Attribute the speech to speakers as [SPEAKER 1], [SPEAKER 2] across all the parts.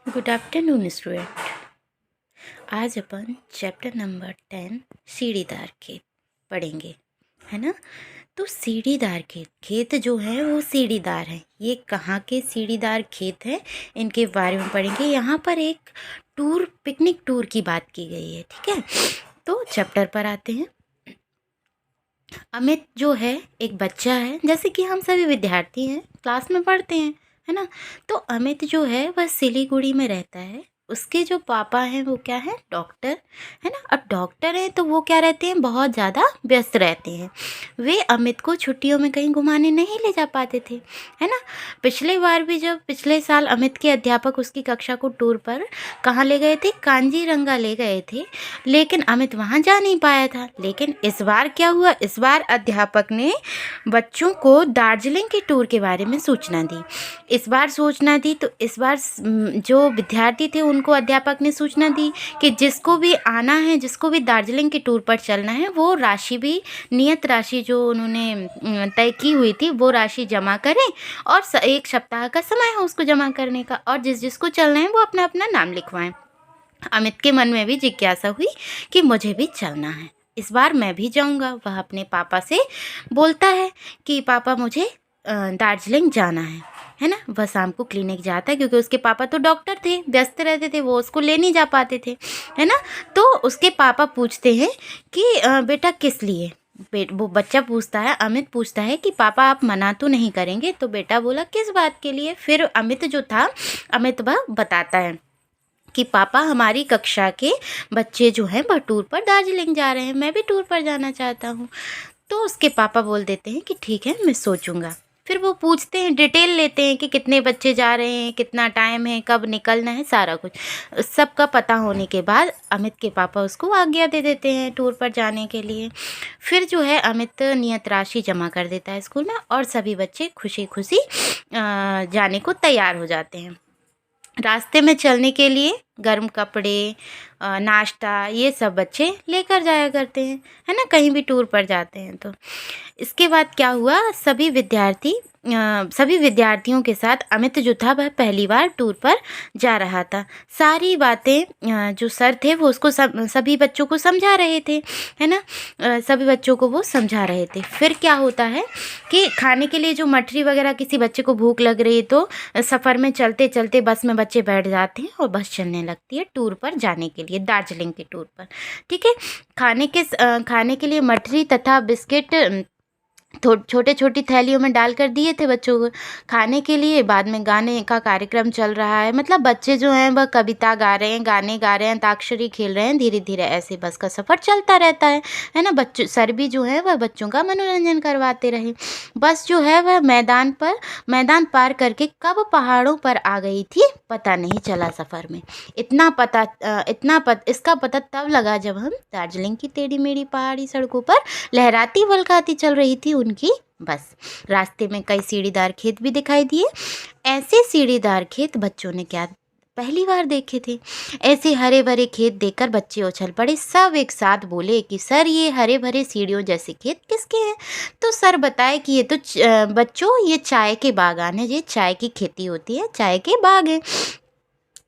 [SPEAKER 1] Good afternoon student. आज अपन chapter number 10 सीढ़ीदार खेत पढ़ेंगे, है ना। तो सीढ़ीदार खेत खेत जो है वो सीढ़ीदार है। ये कहाँ के सीढ़ीदार खेत हैं इनके बारे में पढ़ेंगे। यहाँ पर एक पिकनिक टूर की बात की गई है, ठीक है। तो चैप्टर पर आते हैं। अमित जो है एक बच्चा है, जैसे कि हम सभी विद्यार्थी हैं, क्लास में पढ़ते हैं, है ना। तो अमित जो है वह सिलीगुड़ी में रहता है। उसके जो पापा हैं वो क्या है, डॉक्टर, है ना। अब डॉक्टर हैं तो वो क्या रहते हैं, बहुत ज़्यादा व्यस्त रहते हैं। वे अमित को छुट्टियों में कहीं घुमाने नहीं ले जा पाते थे, है ना। पिछले बार भी जब पिछले साल अमित के अध्यापक उसकी कक्षा को टूर पर कहाँ ले गए थे, कांजीरंगा ले गए थे, लेकिन अमित वहाँ जा नहीं पाया था। लेकिन इस बार क्या हुआ, इस बार अध्यापक ने बच्चों को दार्जिलिंग के टूर के बारे में सूचना दी। इस बार सूचना दी तो इस बार जो विद्यार्थी थे उनको अध्यापक ने सूचना दी कि जिसको भी आना है, जिसको भी दार्जिलिंग के टूर पर चलना है, वो राशि भी, नियत राशि जो उन्होंने तय की हुई थी वो राशि जमा करें और 1 सप्ताह का समय है उसको जमा करने का, और जिसको चलना है वो अपना अपना नाम लिखवाएं। अमित के मन में भी जिज्ञासा हुई कि मुझे भी चलना है, इस बार मैं भी जाऊंगा। वह अपने पापा से बोलता है कि पापा मुझे दार्जिलिंग जाना है ना। वह शाम को क्लिनिक जाता है क्योंकि उसके पापा तो डॉक्टर थे, व्यस्त रहते थे, वो उसको ले नहीं जा पाते थे, है ना। तो उसके पापा पूछते हैं कि बेटा किस लिए। वो बच्चा पूछता है, अमित पूछता है कि पापा आप मना तो नहीं करेंगे। तो बेटा बोला किस बात के लिए। फिर अमित जो था, अमित वह बताता है कि पापा हमारी कक्षा के बच्चे जो हैं वह टूर पर दार्जिलिंग जा रहे हैं, मैं भी टूर पर जाना चाहता हूँ। तो उसके पापा बोल देते हैं कि ठीक है, मैं सोचूंगा। फिर वो पूछते हैं, डिटेल लेते हैं कि कितने बच्चे जा रहे हैं, कितना टाइम है, कब निकलना है, सारा कुछ सबका पता होने के बाद अमित के पापा उसको आज्ञा दे देते हैं टूर पर जाने के लिए। फिर जो है अमित नियत राशि जमा कर देता है स्कूल में और सभी बच्चे खुशी खुशी जाने को तैयार हो जाते हैं। रास्ते में चलने के लिए गर्म कपड़े, नाश्ता, ये सब बच्चे लेकर जाया करते हैं, है ना, कहीं भी टूर पर जाते हैं तो। इसके बाद क्या हुआ, सभी विद्यार्थियों के साथ अमित जो था वह पहली बार टूर पर जा रहा था। सारी बातें जो सर थे वो उसको सभी बच्चों को समझा रहे थे, है ना। सभी बच्चों को वो समझा रहे थे। फिर क्या होता है कि खाने के लिए जो मठरी वगैरह, किसी बच्चे को भूख लग रही है तो सफ़र में चलते चलते बस में बच्चे बैठ जाते हैं और बस चलने लगती है टूर पर जाने के लिए, दार्जिलिंग के टूर पर, ठीक है। खाने के लिए मठरी तथा बिस्किट छोटे छोटी थैलियों में डालकर दिए थे बच्चों को खाने के लिए। बाद में गाने का कार्यक्रम चल रहा है, मतलब बच्चे जो हैं वह कविता गा रहे हैं, गाने गा रहे हैं, अंताक्षरी खेल रहे हैं, धीरे धीरे ऐसे बस का सफ़र चलता रहता है ना। बच्चों सर भी जो है वह बच्चों का मनोरंजन करवाते रहे। बस जो है वह मैदान पार करके कब पहाड़ों पर आ गई थी पता नहीं चला सफ़र में। इसका पता तब लगा जब हम दार्जिलिंग की टेढ़ी मेढ़ी पहाड़ी सड़कों पर लहराती वलकाती चल रही थी उनकी बस। रास्ते में कई सीढ़ीदार खेत भी दिखाई दिए। ऐसे सीढ़ीदार खेत बच्चों ने क्या पहली बार देखे थे। ऐसे हरे भरे खेत देखकर बच्चे उछल पड़े। सब एक साथ बोले कि सर ये हरे भरे सीढ़ियों जैसे खेत किसके हैं। तो सर बताए कि ये तो बच्चों ये चाय के बागान है, ये चाय की खेती होती है, चाय के बाग हैं,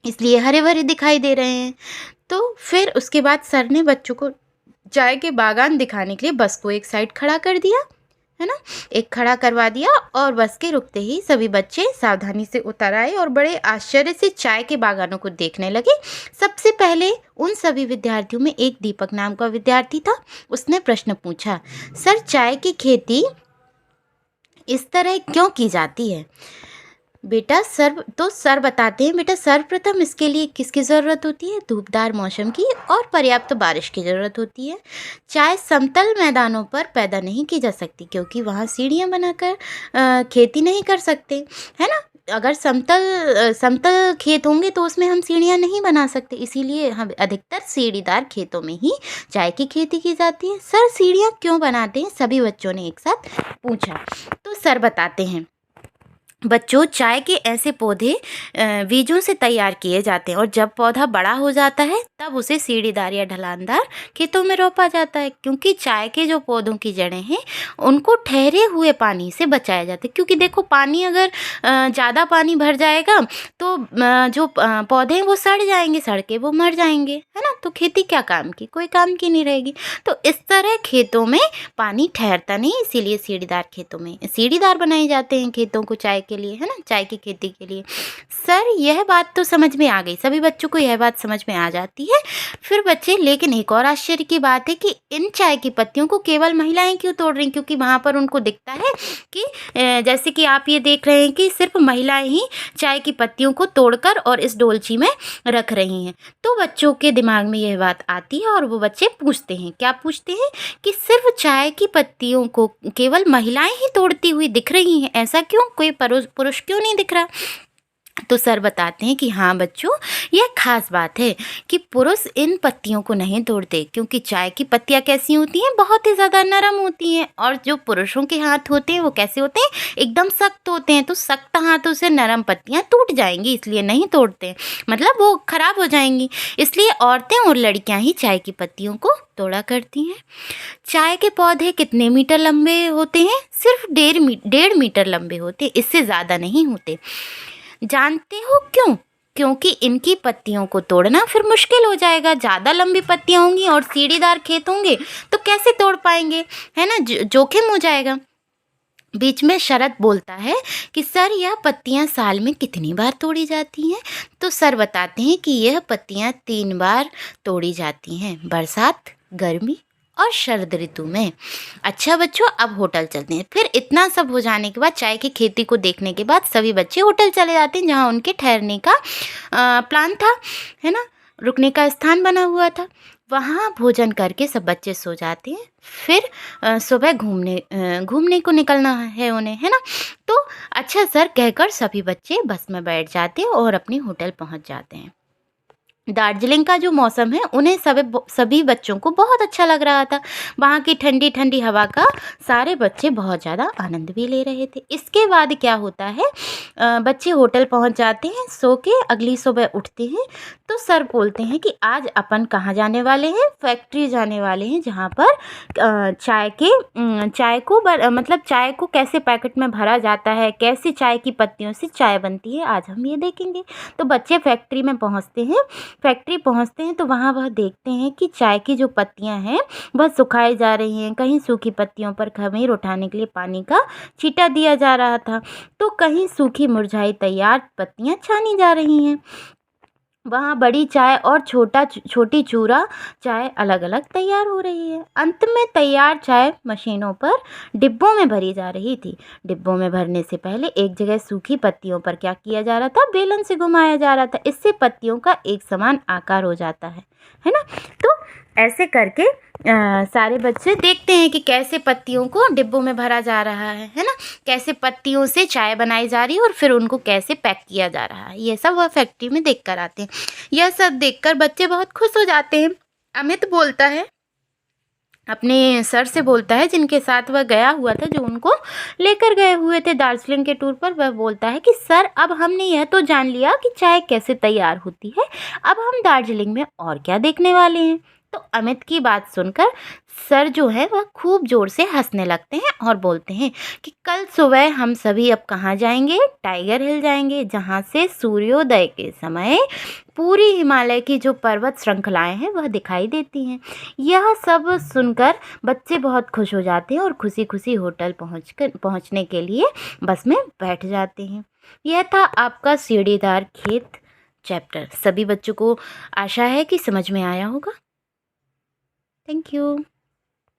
[SPEAKER 1] इसलिए हरे भरे दिखाई दे रहे हैं। तो फिर उसके बाद सर ने बच्चों को चाय के बागान दिखाने के लिए बस को एक साइड खड़ा कर दिया, है ना, एक खड़ा करवा दिया। और बस के रुकते ही सभी बच्चे सावधानी से उतर आए और बड़े आश्चर्य से चाय के बागानों को देखने लगे। सबसे पहले उन सभी विद्यार्थियों में एक दीपक नाम का विद्यार्थी था। उसने प्रश्न पूछा, सर चाय की खेती इस तरह क्यों की जाती है। बेटा सर बताते हैं, बेटा सर्वप्रथम इसके लिए किसकी ज़रूरत होती है, धूपदार मौसम की और पर्याप्त बारिश की ज़रूरत होती है। चाय समतल मैदानों पर पैदा नहीं की जा सकती क्योंकि वहाँ सीढ़ियाँ बनाकर खेती नहीं कर सकते, है ना। अगर समतल खेत होंगे तो उसमें हम सीढ़ियाँ नहीं बना सकते, इसीलिए हम अधिकतर सीढ़ीदार खेतों में ही चाय की खेती की जाती है। सर सीढ़ियाँ क्यों बनाते हैं, सभी बच्चों ने एक साथ पूछा। तो सर बताते हैं, बच्चों, चाय के ऐसे पौधे बीजों से तैयार किए जाते हैं और जब पौधा बड़ा हो जाता है तब उसे सीढ़ीदार या ढलानदार खेतों में रोपा जाता है, क्योंकि चाय के जो पौधों की जड़ें हैं उनको ठहरे हुए पानी से बचाया जाता है। क्योंकि देखो, पानी अगर ज़्यादा पानी भर जाएगा तो जो पौधे हैं वो सड़ जाएंगे, सड़ के वो मर जाएंगे, है ना। तो खेती क्या काम की, कोई काम की नहीं रहेगी। तो इस तरह खेतों में पानी ठहरता नहीं, इसीलिए सीढ़ीदार खेतों में सीढ़ीदार बनाए जाते हैं खेतों को चाय के लिए, है ना, चाय की खेती के लिए। सर, यह बात तो समझ में आ गई, सभी बच्चों को यह बात समझ में आ जाती है। फिर बच्चे, लेकिन एक और आश्चर्य की बात है कि इन चाय की पत्तियों को केवल महिलाएं क्यों तोड़ रही, क्योंकि वहाँ पर उनको दिखता है कि जैसे कि आप ये देख रहे हैं कि सिर्फ महिलाएं ही चाय की पत्तियों को तोड़कर और इस डोलची में रख रही हैं। तो बच्चों के दिमाग में यह बात आती है और वो बच्चे पूछते हैं, क्या पूछते हैं, कि सिर्फ चाय की पत्तियों को केवल महिलाएं ही तोड़ती हुई दिख रही हैं, ऐसा क्यों, कोई पुरुष क्यों नहीं दिख रहा। तो सर बताते हैं कि हाँ बच्चों, यह खास बात है कि पुरुष इन पत्तियों को नहीं तोड़ते, क्योंकि चाय की पत्तियां कैसी होती हैं, बहुत ही ज़्यादा नरम होती हैं, और जो पुरुषों के हाथ होते हैं वो कैसे होते हैं, एकदम सख्त होते हैं। तो सख्त हाथों से नरम पत्तियां टूट जाएंगी, इसलिए नहीं तोड़ते, मतलब वो खराब हो जाएंगी। इसलिए औरतें और लड़कियां ही चाय की पत्तियों को तोड़ा करती हैं। चाय के पौधे कितने मीटर लंबे होते हैं, सिर्फ 1.5 मीटर लंबे होते, इससे ज़्यादा नहीं होते। जानते हो क्यों, क्योंकि इनकी पत्तियों को तोड़ना फिर मुश्किल हो जाएगा, ज़्यादा लंबी पत्तियां होंगी और सीढ़ीदार खेत होंगे तो कैसे तोड़ पाएंगे, है ना, जोखिम हो जाएगा। बीच में शरद बोलता है कि सर, यह पत्तियां साल में कितनी बार तोड़ी जाती हैं। तो सर बताते हैं कि यह पत्तियां 3 बार तोड़ी जाती हैं, बरसात, गर्मी और शरद ऋतु में। अच्छा बच्चों, अब होटल चलते हैं। फिर इतना सब हो जाने के बाद, चाय की खेती को देखने के बाद सभी बच्चे होटल चले जाते हैं, जहाँ उनके ठहरने का प्लान था, है ना, रुकने का स्थान बना हुआ था। वहाँ भोजन करके सब बच्चे सो जाते हैं। फिर सुबह घूमने को निकलना है उन्हें, है ना। तो अच्छा सर कहकर सभी बच्चे बस में बैठ जाते हैं और अपने होटल पहुँच जाते हैं। दार्जिलिंग का जो मौसम है उन्हें सभी बच्चों को बहुत अच्छा लग रहा था। वहाँ की ठंडी ठंडी हवा का सारे बच्चे बहुत ज़्यादा आनंद भी ले रहे थे। इसके बाद क्या होता है, बच्चे होटल पहुँच जाते हैं, सो के अगली सुबह उठते हैं। तो सर बोलते हैं कि आज अपन कहाँ जाने वाले हैं, फैक्ट्री जाने वाले हैं, जहाँ पर चाय को कैसे पैकेट में भरा जाता है, कैसे चाय की पत्तियों से चाय बनती है, आज हम ये देखेंगे। तो बच्चे फैक्ट्री पहुंचते हैं तो वहाँ वह देखते हैं कि चाय की जो पत्तियां हैं वह सुखाई जा रही हैं। कहीं सूखी पत्तियों पर खमीर उठाने के लिए पानी का छींटा दिया जा रहा था, तो कहीं सूखी मुरझाई तैयार पत्तियां छानी जा रही हैं। वहाँ बड़ी चाय और छोटी चूरा चाय अलग अलग तैयार हो रही है। अंत में तैयार चाय मशीनों पर डिब्बों में भरी जा रही थी। डिब्बों में भरने से पहले एक जगह सूखी पत्तियों पर क्या किया जा रहा था, बेलन से घुमाया जा रहा था। इससे पत्तियों का एक समान आकार हो जाता है ना। तो ऐसे करके सारे बच्चे देखते हैं कि कैसे पत्तियों को डिब्बों में भरा जा रहा है ना, कैसे पत्तियों से चाय बनाई जा रही है और फिर उनको कैसे पैक किया जा रहा है। ये सब वह फैक्ट्री में देख कर आते हैं। यह सब देखकर बच्चे बहुत खुश हो जाते हैं। अमित बोलता है, अपने सर से बोलता है, जिनके साथ वह गया हुआ था, जो उनको लेकर गए हुए थे दार्जिलिंग के टूर पर। वह बोलता है कि सर, अब हमने यह तो जान लिया कि चाय कैसे तैयार होती है, अब हम दार्जिलिंग में और क्या देखने वाले हैं। तो अमित की बात सुनकर सर जो है वह खूब जोर से हंसने लगते हैं और बोलते हैं कि कल सुबह हम सभी अब कहाँ जाएंगे, टाइगर हिल जाएंगे, जहाँ से सूर्योदय के समय पूरी हिमालय की जो पर्वत श्रृंखलाएं हैं वह दिखाई देती हैं। यह सब सुनकर बच्चे बहुत खुश हो जाते हैं और खुशी खुशी होटल पहुँचने के लिए बस में बैठ जाते हैं। यह था आपका सीढ़ीदार खेत चैप्टर। सभी बच्चों को आशा है कि समझ में आया होगा। Thank you.